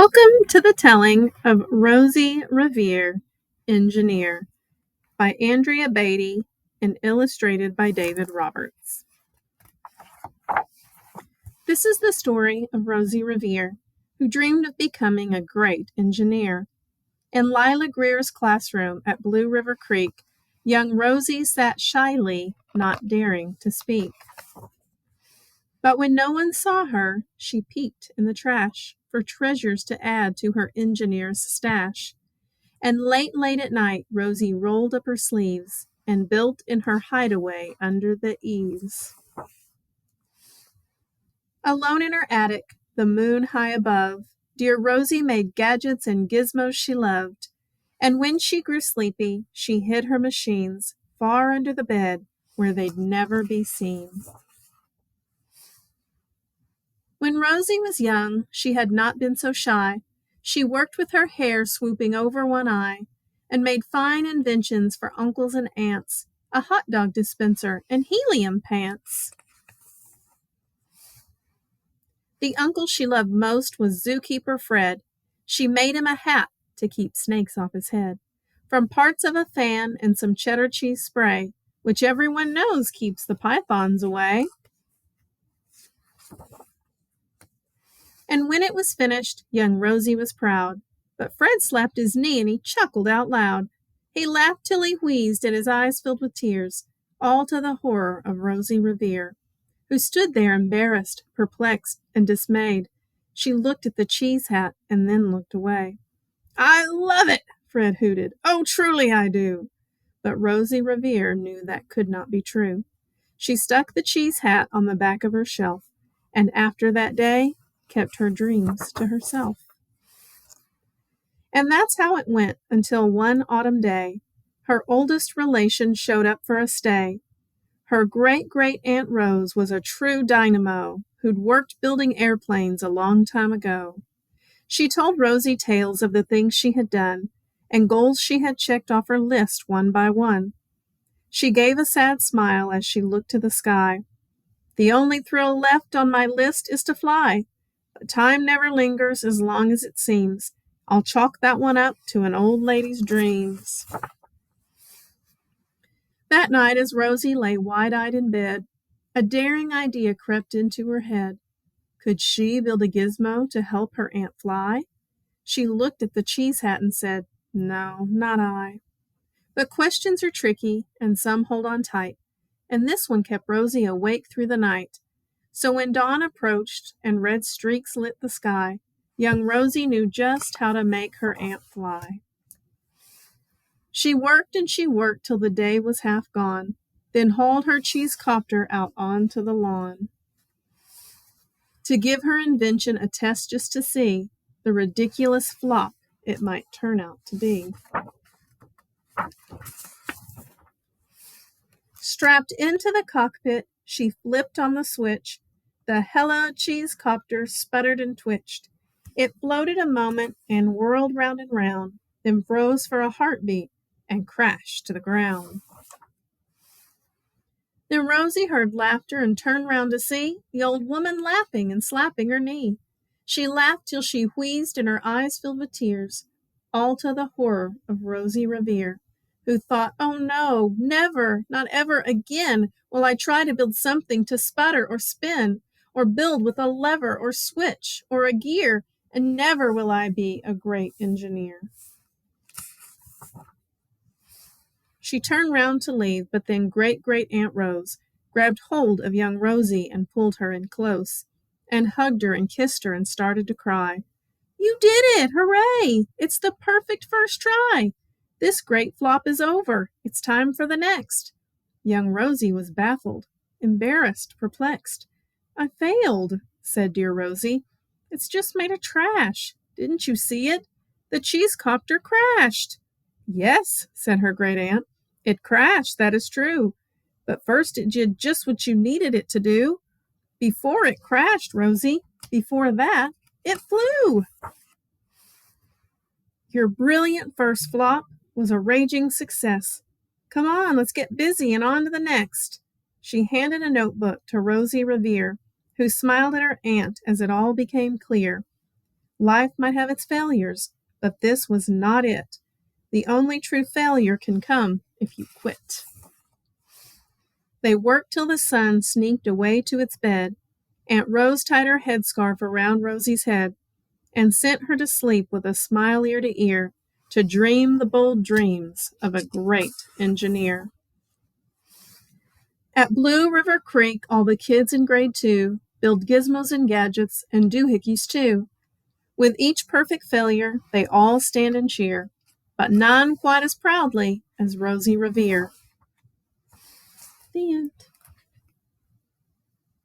Welcome to the telling of Rosie Revere, Engineer, by Andrea Beatty and illustrated by David Roberts. This is the story of Rosie Revere, who dreamed of becoming a great engineer. In Lila Greer's classroom at Blue River Creek, young Rosie sat shyly, not daring to speak. But when no one saw her, she peeked in the trash for treasures to add to her engineer's stash. And late at night, Rosie rolled up her sleeves and built in her hideaway under the eaves. Alone in her attic, the moon high above, dear Rosie made gadgets and gizmos she loved. And when she grew sleepy, she hid her machines far under the bed where they'd never be seen. When Rosie was young, she had not been so shy. She worked with her hair swooping over one eye and made fine inventions for uncles and aunts, a hot dog dispenser and helium pants. The uncle she loved most was zookeeper Fred. She made him a hat to keep snakes off his head, from parts of a fan and some cheddar cheese spray, which everyone knows keeps the pythons away. And when it was finished, young Rosie was proud. But Fred slapped his knee and he chuckled out loud. He laughed till he wheezed and his eyes filled with tears, all to the horror of Rosie Revere, who stood there embarrassed, perplexed, and dismayed. She looked at the cheese hat and then looked away. "I love it," Fred hooted. "Oh, truly I do." But Rosie Revere knew that could not be true. She stuck the cheese hat on the back of her shelf, and after that day, kept her dreams to herself. And that's how it went until one autumn day, her oldest relation showed up for a stay. Her great-great-aunt Rose was a true dynamo who'd worked building airplanes a long time ago. She told Rosie tales of the things she had done and goals she had checked off her list one by one. She gave a sad smile as she looked to the sky. "The only thrill left on my list is to fly. But time never lingers as long as it seems. I'll chalk that one up to an old lady's dreams." That night, as Rosie lay wide-eyed in bed, a daring idea crept into her head. Could she build a gizmo to help her aunt fly? She looked at the cheese hat and said, "No, not I." But questions are tricky, and some hold on tight, and this one kept Rosie awake through the night. So when dawn approached and red streaks lit the sky, young Rosie knew just how to make her aunt fly. She worked and she worked till the day was half gone, then hauled her cheese copter out onto the lawn to give her invention a test just to see the ridiculous flop it might turn out to be. Strapped into the cockpit, she flipped on the switch. The Hella cheese copter sputtered and twitched. It floated a moment and whirled round and round, then froze for a heartbeat and crashed to the ground. Then Rosie heard laughter and turned round to see the old woman laughing and slapping her knee. She laughed till she wheezed and her eyes filled with tears, all to the horror of Rosie Revere, who thought, "Oh no, never, not ever again will I try to build something to sputter or spin, or build with a lever or switch or a gear, and never will I be a great engineer." She turned round to leave, but then great-great-aunt Rose grabbed hold of young Rosie and pulled her in close, and hugged her and kissed her and started to cry. "You did it! Hooray! It's the perfect first try! This great flop is over. It's time for the next." Young Rosie was baffled, embarrassed, perplexed. "I failed," said dear Rosie. "It's just made of trash. Didn't you see it? The cheese copter crashed." "Yes," said her great aunt, "it crashed, that is true. But first it did just what you needed it to do. Before it crashed, Rosie, before that, it flew. Your brilliant first flop was a raging success. Come on, let's get busy and on to the next." She handed a notebook to Rosie Revere, who smiled at her aunt as it all became clear. Life might have its failures, but this was not it. The only true failure can come if you quit. They worked till the sun sneaked away to its bed. Aunt Rose tied her headscarf around Rosie's head and sent her to sleep with a smile ear to ear, to dream the bold dreams of a great engineer. At Blue River Creek, all the kids in grade 2 build gizmos and gadgets and doohickeys too. With each perfect failure, they all stand and cheer, but none quite as proudly as Rosie Revere. The end.